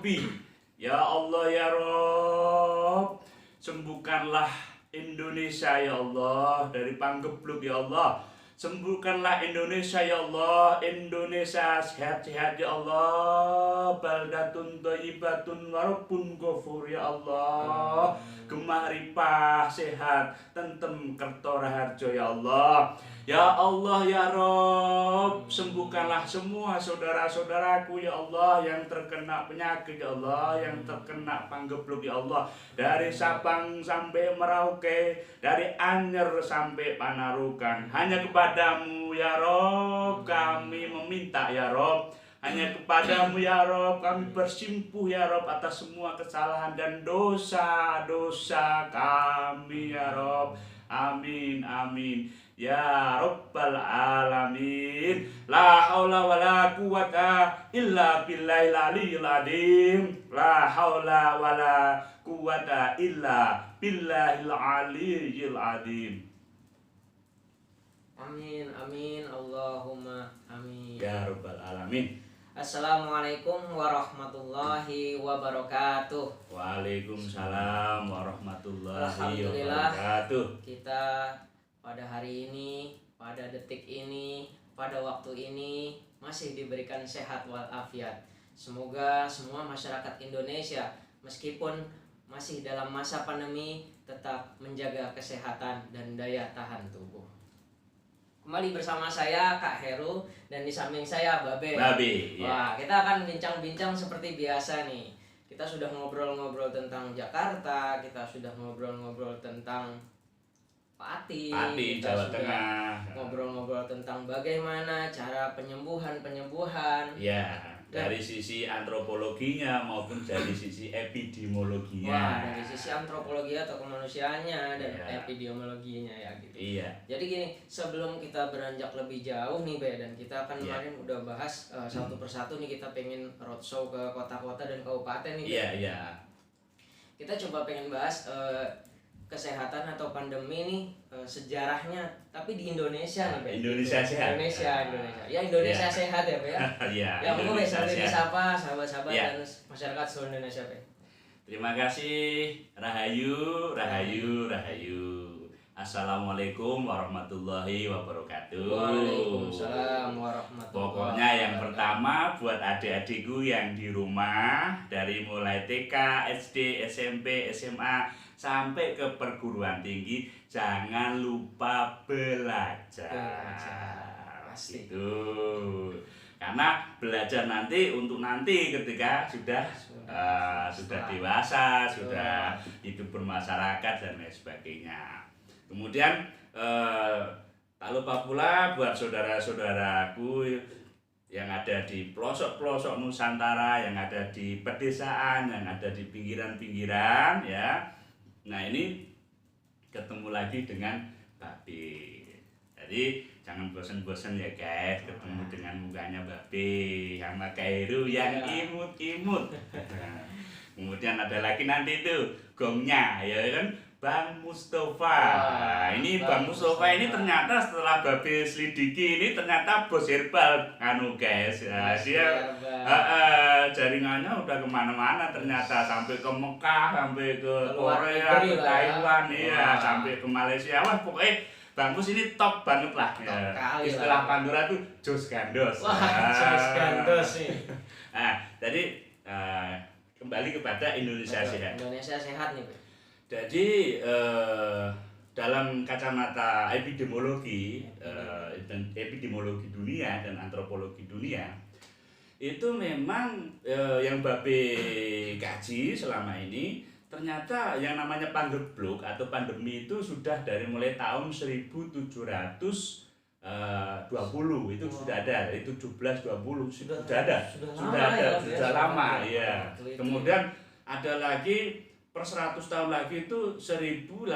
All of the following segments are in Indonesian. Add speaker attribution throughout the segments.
Speaker 1: Rabbi, ya Allah ya Rob, sembuhkanlah Indonesia ya Allah dari panggebluk ya Allah. Sembuhkanlah Indonesia ya Allah, Indonesia sehat-sehat ya Allah, baldatun thayyibatun warabbun ghafur ya Allah, gemah ripah sehat, tentem kerto raharjo ya Allah. Ya Allah ya Rob, sembuhkanlah semua saudara-saudaraku ya Allah yang terkena penyakit ya Allah, yang terkena panggebluk ya Allah, dari Sabang sampai Merauke, dari Anyer sampai Panarukan. Hanya kepadamu ya Rob kami meminta ya Rob, hanya kepadamu ya Rob kami bersimpuh ya Rob atas semua kesalahan dan dosa-dosa kami ya Rob. Amin amin ya Rabbal alamin. La haula wala quwata illa billahil aliyil azim. La haula wala quwata illa billahil aliyil azim.
Speaker 2: Amin amin Allahumma amin
Speaker 1: Ya Rabbal alamin.
Speaker 2: Assalamualaikum warahmatullahi wabarakatuh.
Speaker 1: Waalaikumsalam warahmatullahi
Speaker 2: Alhamdulillah,
Speaker 1: wabarakatuh.
Speaker 2: kita pada hari ini, pada detik ini, pada waktu ini masih diberikan sehat walafiat. Semoga semua masyarakat Indonesia meskipun masih dalam masa pandemi tetap menjaga kesehatan dan daya tahan tubuh. Kembali bersama saya Kak Heru dan di samping saya Babe.
Speaker 1: Babe,
Speaker 2: Wah, kita akan bincang-bincang seperti biasa nih. Kita sudah ngobrol-ngobrol tentang Jakarta, kita sudah ngobrol-ngobrol tentang Pati, kita
Speaker 1: Jawa
Speaker 2: sudah
Speaker 1: Tengah.
Speaker 2: ngobrol-ngobrol tentang bagaimana cara penyembuhan.
Speaker 1: Ya, dari sisi antropologinya maupun dari sisi epidemiologinya.
Speaker 2: Wah, dari sisi antropologi atau kemanusiaannya dan
Speaker 1: Iya.
Speaker 2: epidemiologinya ya gitu.
Speaker 1: Iya.
Speaker 2: Jadi gini, sebelum kita beranjak lebih jauh nih Be, dan kita kan kemarin udah bahas satu persatu nih, kita pengen roadshow ke kota-kota dan kabupaten nih Be.
Speaker 1: Iya, iya.
Speaker 2: Kita coba pengen bahas kesehatan atau pandemi nih, sejarahnya tapi di Indonesia nih Be.
Speaker 1: Indonesia sehat.
Speaker 2: Indonesia. Ya Indonesia
Speaker 1: Iya.
Speaker 2: sehat ya Be ya.
Speaker 1: Iya.
Speaker 2: Ya monggo Be, sambil
Speaker 1: sehat.
Speaker 2: disapa sahabat-sahabat
Speaker 1: Iya.
Speaker 2: dan masyarakat seluruh Indonesia Be.
Speaker 1: Terima kasih. Rahayu, rahayu, rahayu. Assalamualaikum warahmatullahi wabarakatuh.
Speaker 2: Waalaikumsalam warahmatullahi
Speaker 1: Pokoknya yang pertama buat adik-adikku yang di rumah dari mulai TK, SD, SMP, SMA sampai ke perguruan tinggi, jangan lupa belajar.
Speaker 2: Pasti.
Speaker 1: Itu. Karena belajar nanti untuk nanti ketika sudah dewasa, sudah hidup bermasyarakat dan lain sebagainya. Kemudian tak lupa pula buat saudara-saudaraku yang ada di pelosok-pelosok Nusantara, yang ada di pedesaan, yang ada di pinggiran-pinggiran ya. Nah, ini ketemu lagi dengan Babe. Jadi jangan bosan-bosan ya guys, ketemu dengan mukanya Babe sama Kairu yang imut-imut. Kemudian ada lagi nanti itu gongnya ya kan, Bang Mustafa. Ini Bang Mustafa ini ternyata setelah Babe selidiki ini ternyata bos herbal guys. Ya, dia jaringannya udah kemana-mana ternyata, sampai ke Mekah, sampai ke Korea, ke Taiwan, ya, sampai ke Malaysia. Wah pokoknya Bang Mus ini top banget lah. Istilah Pandora tuh jos gandos.
Speaker 2: Wah, jos gandos nih.
Speaker 1: Nah, jadi kembali kepada Indonesia sehat.
Speaker 2: Indonesia sehat nih Be.
Speaker 1: Jadi dalam kacamata epidemiologi dunia dan antropologi dunia, itu memang yang Babe kaji selama ini, ternyata yang namanya panggebluk atau pandemi itu sudah dari mulai tahun 1720 itu sudah ada, itu 1720 sudah ada, sudah lama ya. Kemudian ada lagi per 100 tahun lagi itu 1820.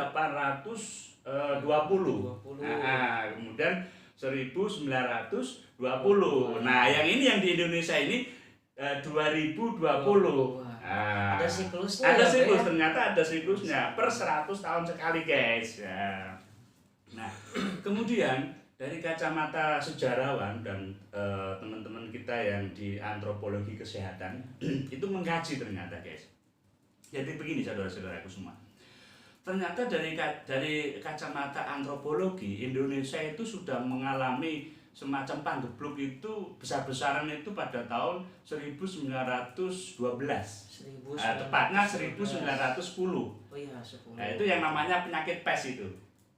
Speaker 1: Nah, kemudian 1920. Nah, yang ini yang di Indonesia ini 2020.
Speaker 2: Ada siklusnya.
Speaker 1: Ada siklus, ternyata ada siklusnya per 100 tahun sekali, guys. Ya. Nah, kemudian dari kacamata sejarawan dan teman-teman kita yang di antropologi kesehatan itu mengkaji ternyata guys. Jadi begini saudara-saudaraku semua. Ternyata dari kacamata antropologi Indonesia itu sudah mengalami semacam panggebluk itu besar-besaran itu pada tahun 1912.
Speaker 2: 1912.
Speaker 1: Tepatnya 1910.
Speaker 2: Oh iya, 10.
Speaker 1: Nah, itu yang namanya penyakit pes itu.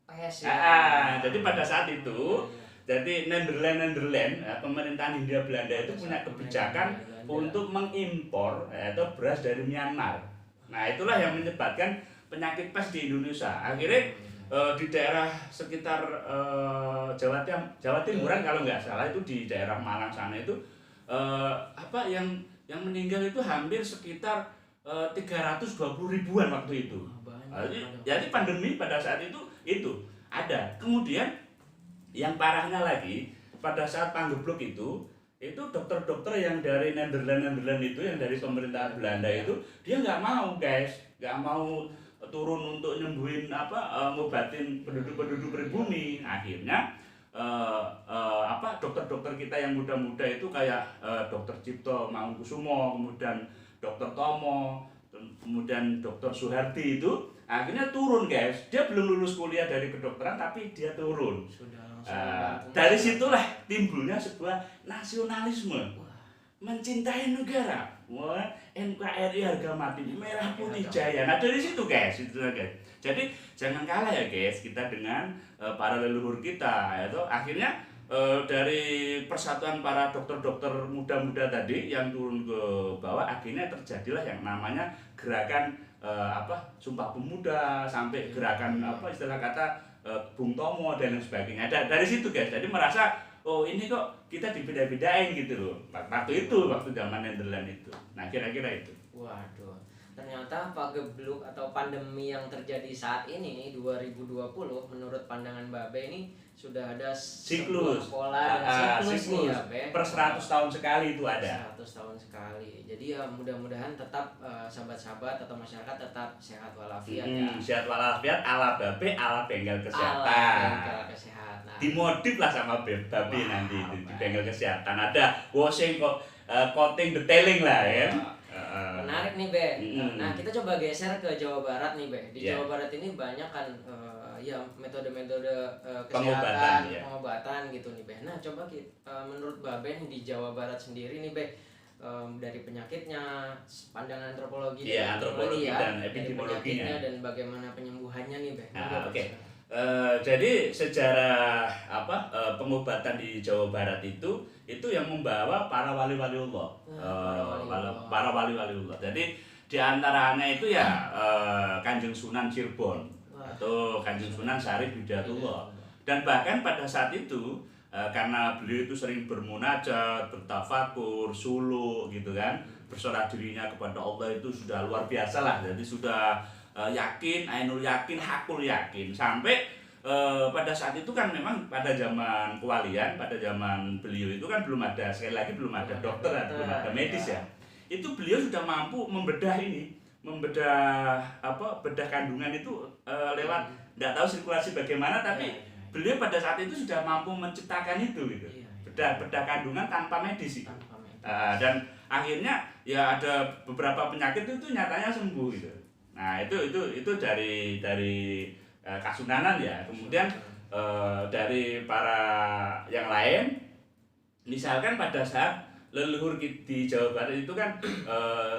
Speaker 2: Pes ya.
Speaker 1: Jadi pada saat itu jadi Nederland, pemerintahan Hindia Belanda itu punya kebijakan untuk mengimpor atau beras dari Myanmar. Nah, itulah yang menyebabkan penyakit pes di Indonesia. Akhirnya di daerah sekitar Jawa Timuran kalau nggak salah itu di daerah Malang sana itu yang meninggal itu hampir sekitar 320 ribuan waktu itu. Jadi pandemi pada saat itu ada. Kemudian yang parahnya lagi pada saat panggebluk itu dokter-dokter yang dari Nederland itu yang dari pemerintahan Belanda itu dia nggak mau guys, nggak mau turun untuk nyembuhin ngobatin penduduk pribumi. Akhirnya dokter-dokter kita yang muda-muda itu kayak dokter Cipto Mangunkusumo, kemudian dokter Tomo, kemudian dokter Suhardi itu akhirnya turun guys. Dia belum lulus kuliah dari kedokteran tapi dia turun. Dari situlah timbulnya sebuah nasionalisme, mencintai negara. Wah, NKRI harga mati, merah putih jaya. Nah dari situ guys, Jadi jangan kalah ya guys kita dengan para leluhur kita. Itu akhirnya dari persatuan para dokter-dokter muda-muda tadi yang turun ke bawah, akhirnya terjadilah yang namanya gerakan Sumpah Pemuda sampai gerakan istilah kata Bung Tomo dan lain sebagainya. Dari situ guys, jadi merasa oh ini kok kita dibeda-bedain gitu loh. Waktu zaman Nederland itu. Nah kira-kira itu.
Speaker 2: Waduh, ternyata panggebluk atau pandemi yang terjadi saat ini 2020 menurut pandangan Babe ini sudah ada
Speaker 1: siklus
Speaker 2: pola dan siklus nih ya, Be.
Speaker 1: Per 100 tahun sekali itu ada.
Speaker 2: 100 tahun sekali. Jadi ya mudah-mudahan tetap sahabat-sahabat atau masyarakat tetap sehat walafiat ya.
Speaker 1: Sehat walafiat ala Babe ala bengkel kesehatan.
Speaker 2: Ala bengkel kesehatan.
Speaker 1: Dimodif lah sama Babe nanti itu di bengkel kesehatan. Ada washing kok coating detailing lah ya.
Speaker 2: Menarik nih Be. Nah kita coba geser ke Jawa Barat nih Be. Di Jawa Barat ini banyak kan metode-metode kesehatan, pengobatan gitu nih Be. Nah coba menurut Babe nih di Jawa Barat sendiri nih Be, dari penyakitnya, pandangan antropologi dan epidemiologinya dan bagaimana penyembuhannya nih Be.
Speaker 1: Oke. Jadi sejarah pengobatan di Jawa Barat itu yang membawa para wali-wali Allah. Para wali-wali Allah. Jadi di antaranya itu ya Kanjeng Sunan Cirebon atau Kanjeng Sunan Syarif Hidayatullah. Dan bahkan pada saat itu karena beliau itu sering bermunajat, bertafakur, suluk gitu kan, berserah dirinya kepada Allah itu sudah luar biasa lah. Jadi sudah yakin, ainul yakin, hakul yakin. Sampai pada saat itu kan memang pada zaman kewalian, pada zaman beliau itu kan belum ada, sekali lagi belum ada dokter, belum ada medis ya. Itu beliau sudah mampu membedah bedah kandungan itu lewat nggak tahu sirkulasi bagaimana, tapi beliau pada saat itu sudah mampu menciptakan itu gitu. Bedah kandungan tanpa medis itu. Dan akhirnya ya ada beberapa penyakit itu nyatanya sembuh gitu. Nah itu dari Kasunanan ya. Kemudian dari para yang lain, misalkan pada saat leluhur di Jawa Barat itu kan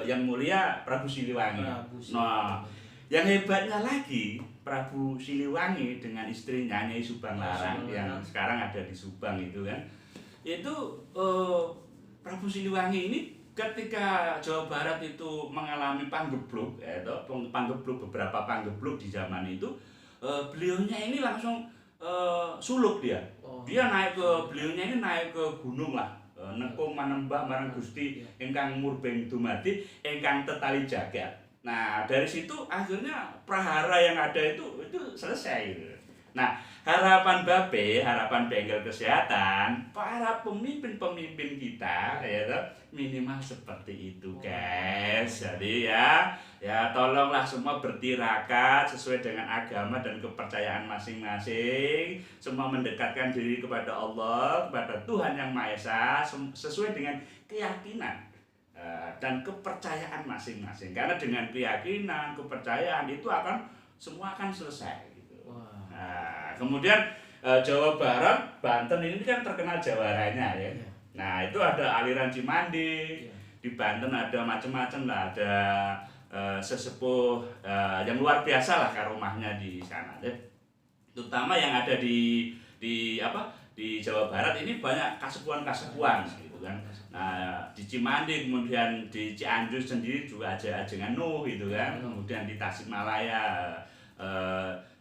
Speaker 1: yang mulia Prabu Siliwangi. Nah, yang hebatnya lagi Prabu Siliwangi dengan istrinya Nyai Subang Larang yang sekarang ada di Subang itu kan. Itu Prabu Siliwangi ini ketika Jawa Barat itu mengalami panggebluk, beberapa panggebluk di zaman itu, beliaunya ini langsung suluk dia. Beliaunya ini naik ke gunung lah. Nekung manembah marang Gusti ingkang murbeng dumadi ingkang tetali jagat. Nah, dari situ akhirnya prahara yang ada itu selesai gitu. Nah, harapan Bape, harapan bengkel kesehatan, para pemimpin-pemimpin kita ya toh, minimal seperti itu, guys. Jadi ya tolonglah semua bertirakat sesuai dengan agama dan kepercayaan masing-masing. Semua mendekatkan diri kepada Allah, kepada Tuhan yang Maha Esa sesuai dengan keyakinan dan kepercayaan masing-masing. Karena dengan keyakinan, kepercayaan itu semua akan selesai. Nah, kemudian Jawa Barat, Banten ini kan terkenal jawaranya ya. Nah, itu ada aliran Cimandi, di Banten ada macam-macam lah, ada sesepuh yang luar biasa lah karomahnya di sana. Terutama yang ada di Jawa Barat ini banyak kasepuan-kasepuan gitu kan. Nah, di Cimandi, kemudian di Cianjur sendiri juga ada Ajengan Nuh gitu kan. Kemudian di Tasikmalaya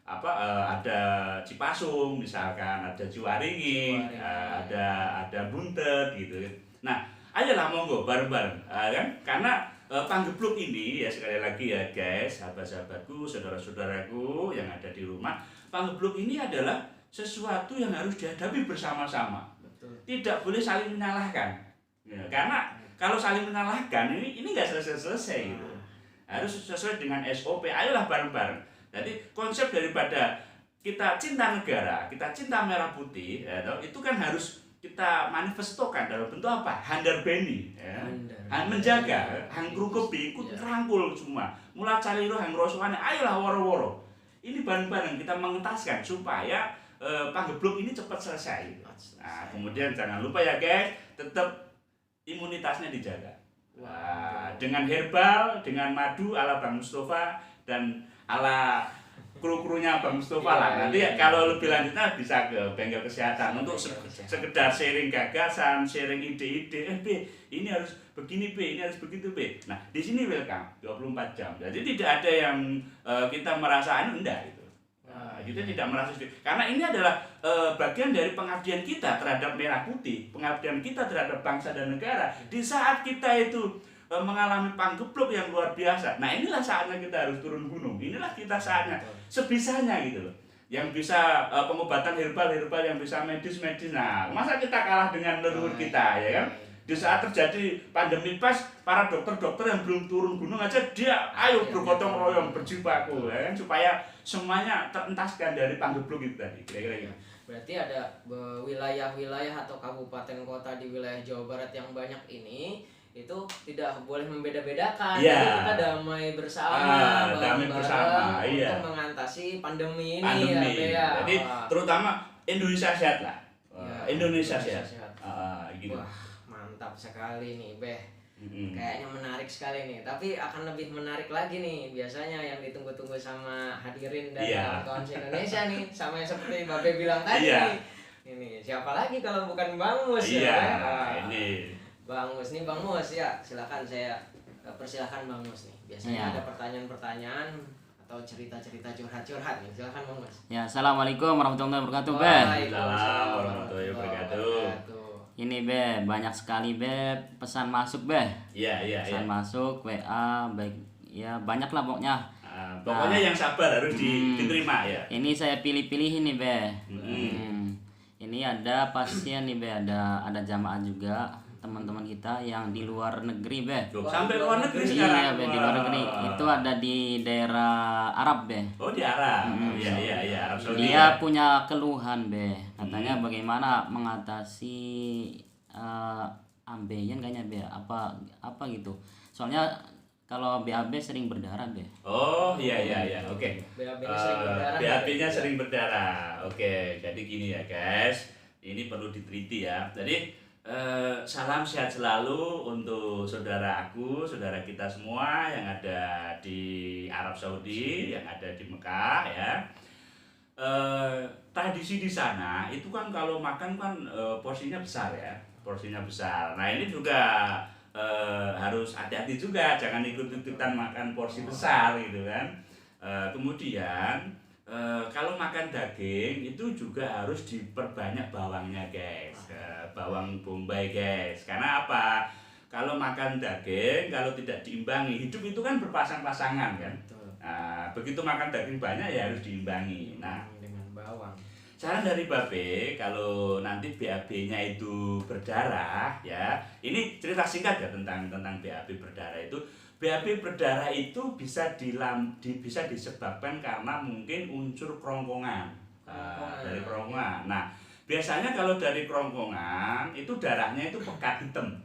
Speaker 1: ada Cipasung misalkan, ada Ciwaringin, ada Buntet gitu. Nah, ayolah monggo bareng-bareng kan, karena Panggebluk ini ya sekali lagi ya guys, sahabat-sahabatku, saudara-saudaraku yang ada di rumah, Panggebluk ini adalah sesuatu yang harus dihadapi bersama-sama. Tidak boleh saling menyalahkan. Ya, karena kalau saling menyalahkan ini nggak selesai-selesai gitu. Harus sesuai dengan SOP. Ayolah bareng-bareng. Jadi konsep daripada kita cinta negara, kita cinta merah putih, ya, itu kan harus kita manifestokan dalam bentuk apa? Handar beni, ya. Menjaga, hang krukebi, ikut rangkul semua. Mulai cari roh hang rosuane, ayolah woro-woro. Ini bareng-bareng kita mengentaskan supaya Panggebluk ini cepat selesai. Nah, kemudian jangan lupa ya guys, tetap imunitasnya dijaga. Dengan herbal, dengan madu ala Bang Mustafa dan ala kru-krunya Bang Mustafa lah. Nanti kalau lebih lanjutnya bisa ke bengkel kesehatan untuk sekedar sharing gagasan, sharing ide-ide. B, ini harus begini B, ini harus begitu B. Nah, di sini welcome 24 jam. Jadi tidak ada yang kita merasa enggak gitu. Kita tidak merasa sedih. Karena ini adalah bagian dari pengabdian kita terhadap merah putih, pengabdian kita terhadap bangsa dan negara. Di saat kita itu mengalami panggebluk yang luar biasa. Nah, inilah saatnya kita harus turun gunung. Inilah kita saatnya sebisanya gitu loh. Yang bisa pengobatan herbal yang bisa medis. Nah, masa kita kalah dengan leluhur kita ya kan? Di saat terjadi pandemi pas, para dokter-dokter yang belum turun gunung aja dia ayo bergotong royong berjibaku ya kan, supaya semuanya terentaskan dari panggebluk itu tadi. Kira-kira gitu.
Speaker 2: Berarti ada wilayah-wilayah atau kabupaten kota di wilayah Jawa Barat yang banyak ini itu tidak boleh membeda-bedakan.
Speaker 1: Jadi
Speaker 2: kita damai bersama,
Speaker 1: bareng-bareng
Speaker 2: untuk mengatasi pandemi ini.
Speaker 1: Ya. Jadi terutama Indonesia sehat lah. Indonesia sehat. Gitu.
Speaker 2: Wah, mantap sekali nih, Beh. Kayaknya menarik sekali nih. Tapi akan lebih menarik lagi nih. Biasanya yang ditunggu-tunggu sama hadirin dan kawan-kawan Indonesia nih, sama yang seperti Babe bilang tadi nih. Ini siapa lagi kalau bukan Bang Mus ya?
Speaker 1: Ini
Speaker 2: Bang Mus nih, Bang Mus ya. Silakan saya persilakan Bang Mus nih. Biasanya ada pertanyaan-pertanyaan atau cerita-cerita curhat-curhat nih. Silakan Bang Mus.
Speaker 3: Ya, assalamualaikum warahmatullahi wabarakatuh, Be.
Speaker 1: Waalaikumsalam warahmatullahi wabarakatuh.
Speaker 3: Ini Be, banyak sekali Be pesan masuk Be.
Speaker 1: Iya.
Speaker 3: Pesan masuk WA baik ya banyak lah pokoknya.
Speaker 1: Pokoknya yang sabar harus diterima ya.
Speaker 3: Ini saya pilih-pilih ini Be. Ini ada pasien nih Be, ada jamaah juga teman-teman kita yang di luar negeri Be.
Speaker 1: Sampai luar negeri sekarang.
Speaker 3: Iya Be, di luar negeri. Itu ada di daerah Arab Be.
Speaker 1: Oh, di Arab. Iya, Arab Saudi.
Speaker 3: Dia punya keluhan Be. Katanya bagaimana mengatasi ambeien kayaknya Be. Apa gitu. Soalnya kalau BAB sering berdarah Be.
Speaker 1: Oh, iya. Oke. BAB-nya sering
Speaker 2: berdarah.
Speaker 1: berdarah. Oke, jadi gini ya, guys. Ini perlu diteliti ya. Jadi salam sehat selalu untuk saudara kita semua yang ada di Arab Saudi, yang ada di Mekah ya. Tradisi di sana itu kan kalau makan kan porsinya besar ya, porsinya besar. Nah ini juga harus hati-hati juga, jangan ikut-ikutan makan porsi besar gitu kan. Kemudian kalau makan daging itu juga harus diperbanyak bawangnya guys, bawang bombay guys. Karena apa? Kalau makan daging, kalau tidak diimbangi, hidup itu kan berpasang-pasangan kan. Nah, begitu makan daging banyak ya harus diimbangi. Nah,
Speaker 2: bawang.
Speaker 1: Saran dari Babe, kalau nanti BAB-nya itu berdarah, ya, ini cerita singkat ya tentang BAB berdarah itu. BAB berdarah itu bisa bisa disebabkan karena mungkin unsur kerongkongan. Dari kerongkongan. Nah, biasanya kalau dari kerongkongan itu darahnya itu pekat hitam.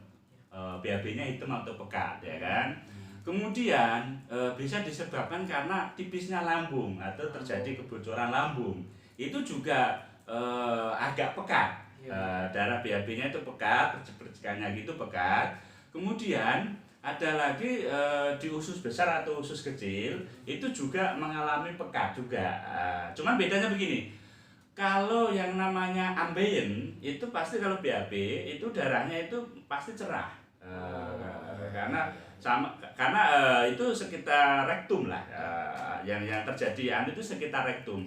Speaker 1: BAB-nya hitam atau pekat, ya kan? Kemudian bisa disebabkan karena tipisnya lambung atau terjadi kebocoran lambung. Itu juga agak pekat. Darah BAB-nya itu pekat, percikannya gitu pekat. Kemudian ada lagi di usus besar atau usus kecil itu juga mengalami pekat juga. Cuman bedanya begini. Kalau yang namanya ambeien itu pasti kalau BAB itu darahnya itu pasti cerah. Karena itu sekitar rektum lah, yang terjadi itu sekitar rektum.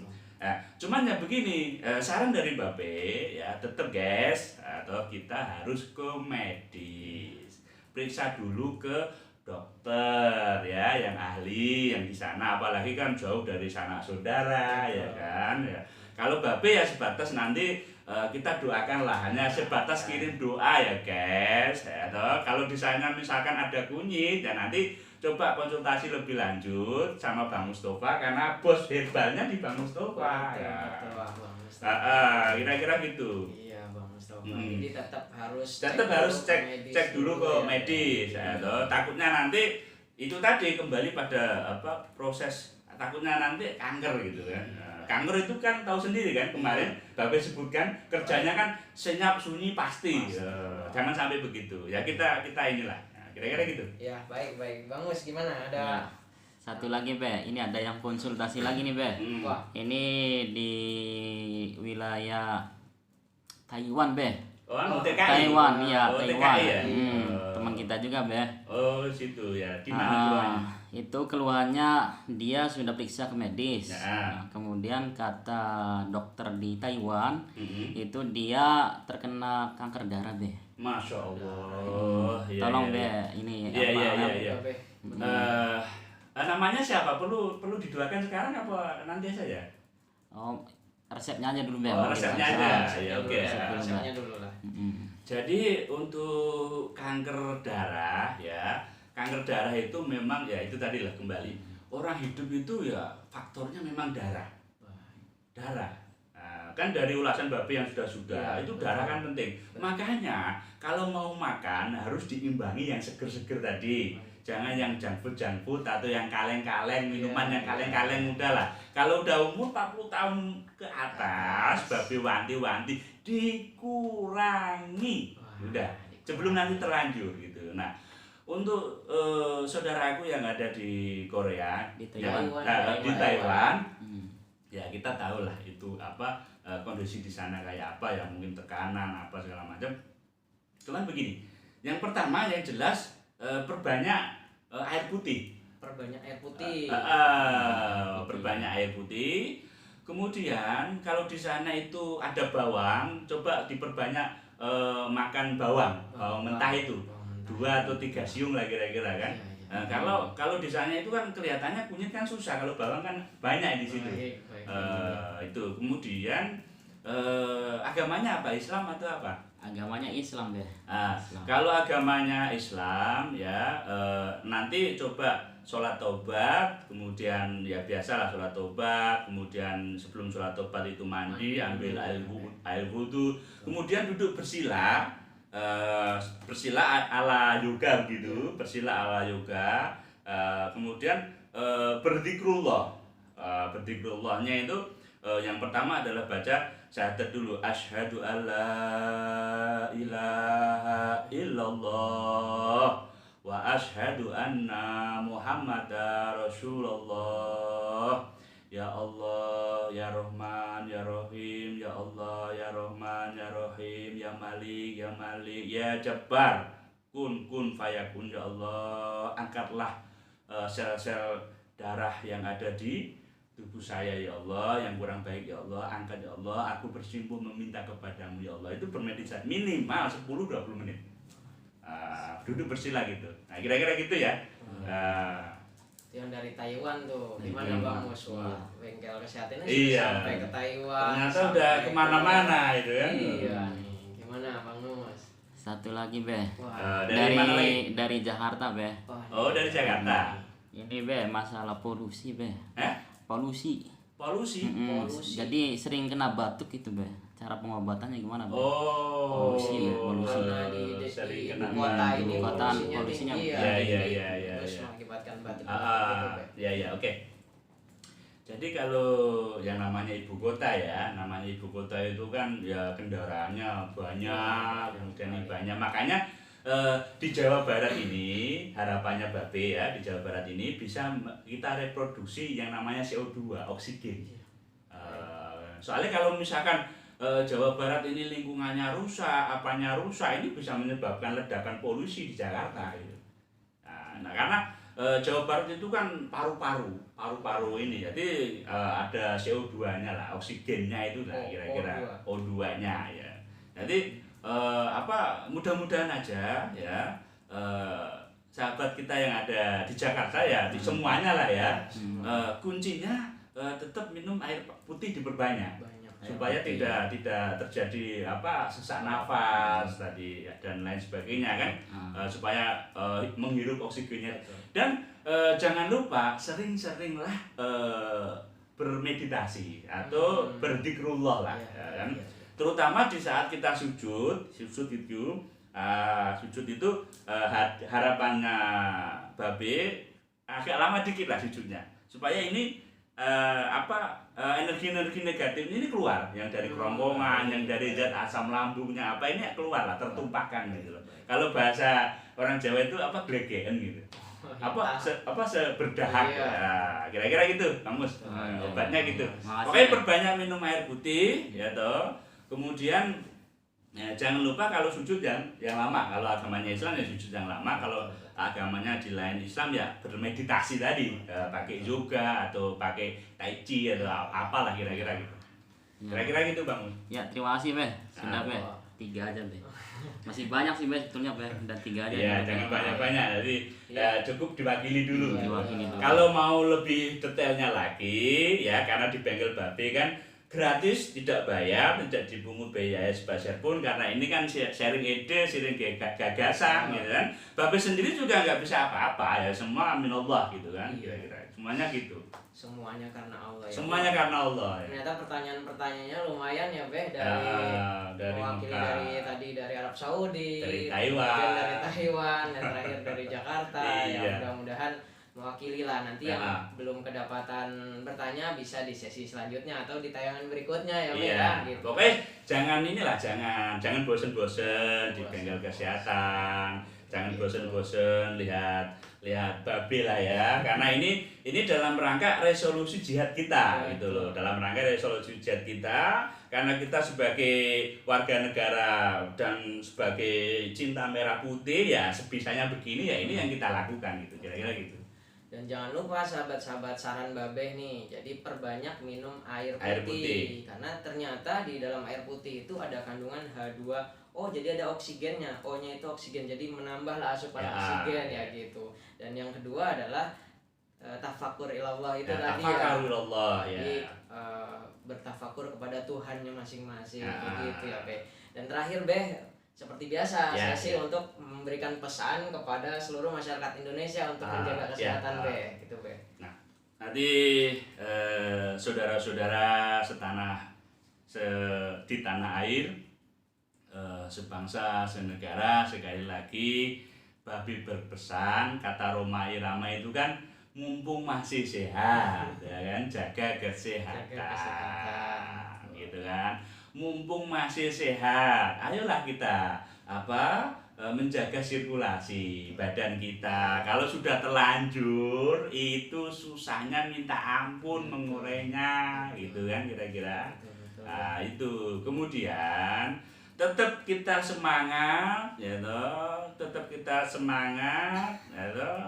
Speaker 1: Cuman ya begini, saran dari Babe ya tetap guys, atau kita harus ke medis, periksa dulu ke dokter ya, yang ahli yang di sana, apalagi kan jauh dari sanak saudara ya kan. Ya. Kalau Babe ya sebatas nanti kita doakanlah, hanya sebatas kirim doa ya guys. Ya, kalau di sana misalkan ada kunyit ya nanti coba konsultasi lebih lanjut sama Bang Mustofa karena bos herbalnya di Bang Mustofa. Ya. Kira-kira gitu.
Speaker 2: Iya Bang Mustofa. Jadi tetap harus
Speaker 1: cek dulu ke medis. Ya, takutnya nanti itu tadi kembali pada proses, takutnya nanti kanker gitu kan. Kanker itu kan tahu sendiri kan, kemarin Babe sebutkan kerjanya kan senyap sunyi pasti. Jangan sampai begitu. Ya kita inilah. Nah, kira-kira gitu.
Speaker 2: Ya, baik. Bang Mus gimana? Ada
Speaker 3: Nah, satu lagi Be, ini ada yang konsultasi lagi nih Be.
Speaker 2: Wah.
Speaker 3: Ini di wilayah Taiwan Be.
Speaker 1: TKI.
Speaker 3: Taiwan, iya,
Speaker 1: TKI
Speaker 3: Taiwan.
Speaker 1: ya?
Speaker 3: Teman kita juga Be.
Speaker 1: Oh, situ ya. Di mana keluarnya?
Speaker 3: Itu keluhannya dia sudah periksa ke medis.
Speaker 1: Ya.
Speaker 3: Nah, kemudian kata dokter di Taiwan, itu dia terkena kanker darah Be.
Speaker 1: Masya Allah.
Speaker 3: Tolong Be, ini
Speaker 1: Iya. Namanya siapa? Perlu didoakan sekarang apa nanti saja?
Speaker 3: Oh, resepnya aja dulu Be.
Speaker 1: Resepnya aja. Ya, oke.
Speaker 2: resepnya dulu lah.
Speaker 1: Jadi untuk kanker darah ya, kanker darah itu memang ya itu tadi lah kembali. Orang hidup itu ya faktornya memang darah. Nah, kan dari ulasan Babe yang sudah itu darah kan penting. Makanya kalau mau makan harus diimbangi yang seger-seger tadi. Jangan yang junk food atau yang kaleng-kaleng, minuman yang kaleng-kaleng udah lah. Kalau udah umur 40 tahun ke atas, Babe wanti-wanti dikurangi. Udah, sebelum nanti terlanjur gitu. Nah, untuk saudaraku yang ada di Korea,
Speaker 3: Di
Speaker 1: Taiwan, ya kita tahu lah itu kondisi di sana kayak apa ya, mungkin tekanan apa segala macam. Cuman begini, yang pertama yang jelas perbanyak air putih.
Speaker 2: Perbanyak air putih.
Speaker 1: Perbanyak air putih. Kemudian kalau di sana itu ada bawang, coba diperbanyak makan bawang mentah itu. 2 atau 3 siung lah kira-kira kan. Kalau di sana itu kan kelihatannya kunyit kan susah, kalau bawang kan banyak di situ. Itu kemudian agamanya apa? Islam atau apa?
Speaker 3: Agamanya Islam Be.
Speaker 1: Kalau agamanya Islam ya nanti coba sholat taubat, kemudian ya biasalah sholat taubat, kemudian sebelum sholat taubat itu mandi, ambil air wudu, kemudian duduk bersila, bersila ala yoga gitu, bersila ala yoga, kemudian berdzikrullah, berzikrullahnya itu yang pertama adalah baca syahadat dulu, asyhadu alla ilaha illallah wa asyhadu anna muhammadar rasulullah. Ya Allah ya Rahman ya Rahim, ya Allah ya Rahman ya Rahim, ya Malik ya Jabbar, kun fayakun. Ya Allah, angkatlah sel-sel darah yang ada di tubuh saya ya Allah, yang kurang baik ya Allah, angkat ya Allah, aku bersimpuh meminta kepadamu ya Allah. Itu bermeditasi minimal 10-20 menit. Duduk bersila gitu. Nah kira-kira gitu ya.
Speaker 2: Yang dari Taiwan tuh, gimana Bang Mus? Wah, bengkel kesehatannya sudah
Speaker 1: Iya.
Speaker 2: sampai ke Taiwan.
Speaker 1: Ternyata
Speaker 2: sampai
Speaker 1: udah
Speaker 2: ke-
Speaker 1: kemana-mana itu kan.
Speaker 2: Iya nih, gimana Bang Mus?
Speaker 3: Satu lagi be,
Speaker 2: Wah,
Speaker 1: Dari mana lagi?
Speaker 3: dari Jakarta be.
Speaker 2: wah,
Speaker 1: Oh, dari Jakarta.
Speaker 3: Ini be masalah polusi be. Polusi.
Speaker 1: Polusi.
Speaker 2: Polusi.
Speaker 3: Jadi sering kena batuk itu be. Cara pengobatannya gimana be?
Speaker 1: Oh,
Speaker 3: Polusi, polusi.
Speaker 2: karena di
Speaker 1: Sering
Speaker 2: ibu
Speaker 1: kena
Speaker 2: kota
Speaker 1: batuk.
Speaker 2: ini
Speaker 3: Kota
Speaker 2: polusinya
Speaker 3: polusinya
Speaker 2: tinggi
Speaker 1: iya, iya,
Speaker 2: tinggi.
Speaker 1: iya, iya,
Speaker 2: Terus
Speaker 1: iya.
Speaker 2: mengakibatkan batuk gitu, Be.
Speaker 1: Ya, oke. Jadi kalau yang namanya ibu kota ya, namanya ibu kota itu kan ya kendaraannya banyak, kemudian banyak. Makanya di Jawa Barat ini harapannya Babe ya, di Jawa Barat ini bisa kita reproduksi yang namanya CO2, oksigen. Soalnya kalau misalkan Jawa Barat ini lingkungannya rusak, apanya rusak, ini bisa menyebabkan ledakan polusi di Jakarta gitu. Nah, karena Jawa Barat itu kan paru-paru ini, jadi ada CO2-nya lah, oksigennya itu lah kira-kira O2-nya ya. Jadi mudah-mudahan aja ya sahabat kita yang ada di Jakarta ya, di semuanya lah ya, kuncinya tetap minum air putih diperbanyak. Supaya tidak terjadi sesak nafas tadi dan lain sebagainya kan, supaya menghirup oksigennya. Dan jangan lupa sering-seringlah bermeditasi atau berdzikrullah lah ya kan. Terutama di saat kita sujud itu harapannya Babe agak lama dikit lah sujudnya, supaya ini energi-energi negatif ini keluar, yang dari kerongkongan, yang dari zat asam lambungnya ini keluar lah, tertumpahkan gitu loh. Kalau bahasa orang Jawa itu glegeken gitu. Seberdahak.
Speaker 2: Iya.
Speaker 1: Nah, kira-kira gitu, Kang Mus. Obatnya gitu. Pokoknya perbanyak minum air putih ya toh. Kemudian jangan lupa kalau sujud yang lama. Kalau agamanya Islam ya sujud yang lama. Kalau agamanya di lain Islam ya bermeditasi tadi, pakai yoga atau pakai tai chi atau apalah kira-kira gitu. Kira-kira gitu Bang.
Speaker 3: Ya terima kasih be, sudah be, 3 aja be. Masih banyak sih be sebetulnya be, udah 3 aja.
Speaker 1: Ya jangan banyak-banyak, jadi cukup diwakili dulu.
Speaker 3: Diwakili dulu.
Speaker 1: Kalau mau lebih detailnya lagi ya, karena di bengkel Babe kan gratis, tidak bayar, tidak dipungut biaya sepeser pun, karena ini kan sharing ide, sharing gagasan gitu kan. Babe sendiri juga nggak bisa apa-apa ya, semua minallah gitu kan, kira-kira semuanya gitu.
Speaker 2: Semuanya karena Allah ya.
Speaker 1: Semuanya karena Allah ya.
Speaker 2: Ternyata pertanyaan-pertanyaannya lumayan ya Be,
Speaker 1: Dari
Speaker 2: mewakili
Speaker 1: Mekah,
Speaker 2: dari Arab Saudi,
Speaker 1: dari Taiwan,
Speaker 2: kemudian dari Taiwan, dan terakhir dari Jakarta.
Speaker 1: Iya.
Speaker 2: Ya mudah-mudahan mewakili lah. Nanti yang belum kedapatan bertanya bisa di sesi selanjutnya atau di tayangan berikutnya ya Be ya, gitu.
Speaker 1: Pokoknya jangan bosen-bosen di bengkel kesehatan, jangan bosen-bosen lihat Babe lah ya, karena ini dalam rangka resolusi jihad kita gitu loh, dalam rangka resolusi jihad kita, karena kita sebagai warga negara dan sebagai cinta merah putih ya, sebisanya begini ya, ini yang kita lakukan gitu, kira-kira gitu.
Speaker 2: Dan jangan lupa sahabat-sahabat, saran Babeh nih, jadi perbanyak minum air putih. Karena ternyata di dalam air putih itu ada kandungan H2O, jadi ada oksigennya, O-nya itu oksigen, jadi menambahlah asupan oksigen ya gitu. Dan yang kedua adalah tafakur ilallah itu tadi ya.
Speaker 1: Tafakur ilallah ya.
Speaker 2: Jadi bertafakur kepada Tuhannya masing-masing begitu ya Be. Dan terakhir Be, seperti biasa sesi untuk memberikan pesan kepada seluruh masyarakat Indonesia untuk menjaga kesehatan Be, gitu Be.
Speaker 1: Nah, nanti saudara-saudara di tanah air, sebangsa, senegara, sekali lagi Babe berpesan, kata Roma Irama itu kan, mumpung masih sehat ya kan, jaga kesehatan gitu kan. Mumpung masih sehat, ayolah kita menjaga sirkulasi badan kita. Kalau sudah terlanjur itu susahnya minta ampun mengurainya gitu kan, kira-kira. Nah itu kemudian tetap kita semangat ya toh,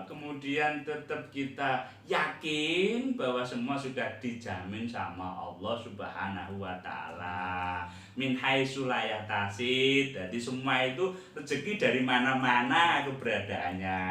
Speaker 1: kemudian tetap kita yakin bahwa semua sudah dijamin sama Allah Subhanahu wa taala, min haitsu la yahtasib. Jadi semua itu rezeki dari mana-mana keberadaannya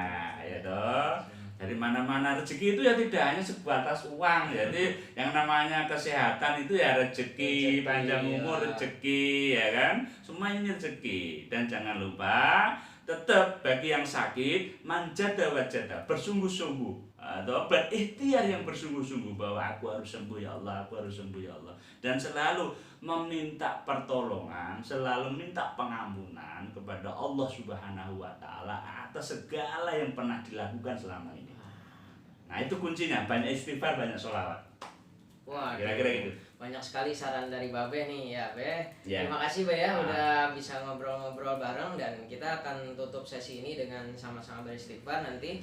Speaker 1: ya toh. Dari mana-mana rezeki itu ya tidak hanya sebatas uang. Jadi yang namanya kesehatan itu ya rezeki, panjang umur rezeki, ya kan? Semua ini rezeki. Dan jangan lupa tetap bagi yang sakit manjada wajada, bersungguh-sungguh atau berikhtiar yang bersungguh-sungguh bahwa aku harus sembuh ya Allah, aku harus sembuh ya Allah. Dan selalu meminta pertolongan, selalu minta pengampunan kepada Allah Subhanahu wa taala atas segala yang pernah dilakukan selama ini. Nah, itu kuncinya, banyak istighfar, banyak sholawat.
Speaker 2: Wah,
Speaker 1: Kira-kira gitu.
Speaker 2: banyak sekali saran dari Babe nih ya, Be.
Speaker 1: Ya.
Speaker 2: Terima kasih Be ya udah bisa ngobrol-ngobrol bareng, dan kita akan tutup sesi ini dengan sama-sama beristighfar nanti.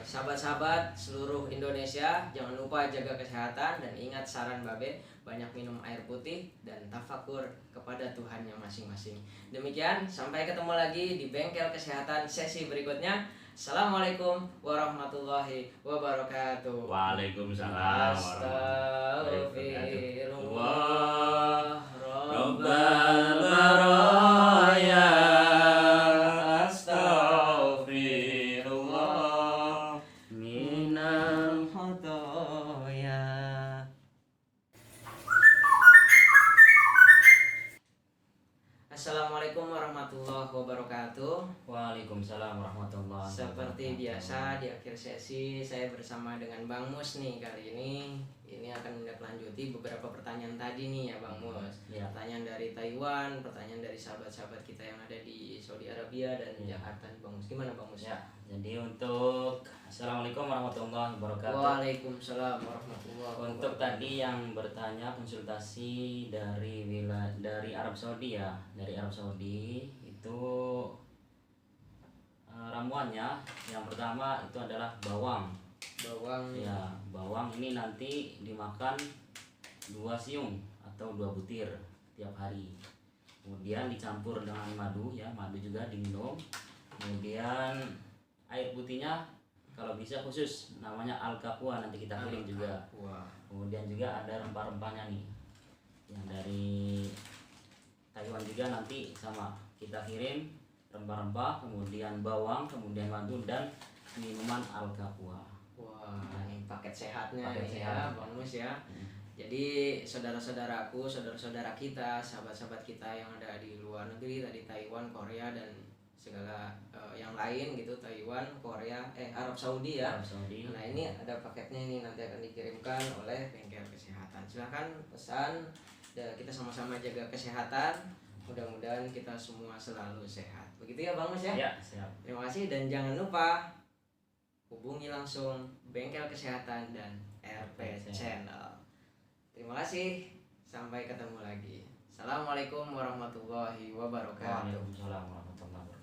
Speaker 2: Sahabat-sahabat seluruh Indonesia, jangan lupa jaga kesehatan dan ingat saran Babe, banyak minum air putih dan tafakur kepada Tuhannya masing-masing. Demikian, sampai ketemu lagi di Bengkel Kesehatan sesi berikutnya. Assalamualaikum warahmatullahi wabarakatuh.
Speaker 1: Waalaikumsalam
Speaker 2: Astagfirullah
Speaker 1: Rabbal
Speaker 2: baraya.
Speaker 1: Astaghfirullah
Speaker 3: minal khotoya.
Speaker 2: Assalamualaikum warahmatullahi wabarakatuh.
Speaker 3: Waalaikumsalam warahmatullahi
Speaker 2: Seperti
Speaker 3: wabarakatuh.
Speaker 2: biasa di akhir sesi saya bersama dengan Bang Mus nih kali ini. Ini akan menindaklanjuti beberapa pertanyaan tadi nih ya Bang Mus.
Speaker 3: Ya.
Speaker 2: Pertanyaan dari Taiwan, pertanyaan dari sahabat-sahabat kita yang ada di Saudi Arabia dan Jakarta nih Bang Mus. Gimana Bang Mus?
Speaker 3: Ya, jadi untuk Assalamualaikum warahmatullahi wabarakatuh.
Speaker 2: Waalaikumsalam warahmatullahi wabarakatuh.
Speaker 3: Untuk tadi yang bertanya konsultasi dari Arab Saudi ya, dari Arab Saudi itu ramuannya yang pertama itu adalah bawang.
Speaker 2: Bawang
Speaker 3: Ya, bawang ini nanti dimakan 2 siung atau 2 butir tiap hari. Kemudian dicampur dengan madu ya, madu juga diminum. Kemudian air putihnya kalau bisa khusus namanya al-kapwa, nanti kita kirim juga.
Speaker 2: Wah.
Speaker 3: Kemudian juga ada rempah-rempahnya nih yang dari Taiwan juga, nanti sama kita kirim rempah-rempah, kemudian bawang, kemudian madu dan minuman al-kapwa.
Speaker 2: Wah, ini paket sehatnya
Speaker 3: Paket
Speaker 2: nih
Speaker 3: sehat.
Speaker 2: ya Bang Mus ya.
Speaker 3: Hmm.
Speaker 2: Jadi saudara-saudaraku, saudara-saudara kita, sahabat-sahabat kita yang ada di luar negeri, tadi Taiwan, Korea dan segala yang lain gitu, Taiwan, Korea, Arab Saudi ya.
Speaker 3: Arab Saudi.
Speaker 2: Nah ini ada paketnya ini, nanti akan dikirimkan oleh Bengkel Kesehatan. Silahkan pesan, dan kita sama-sama jaga kesehatan. Mudah-mudahan kita semua selalu sehat. Begitu ya Bang Mus ya.
Speaker 3: Ya, siap.
Speaker 2: Terima kasih dan jangan lupa hubungi langsung Bengkel Kesehatan dan RP Channel. Terima kasih, sampai ketemu lagi. Assalamualaikum warahmatullahi wabarakatuh.
Speaker 3: Waalaikumsalam warahmatullahi wabarakatuh.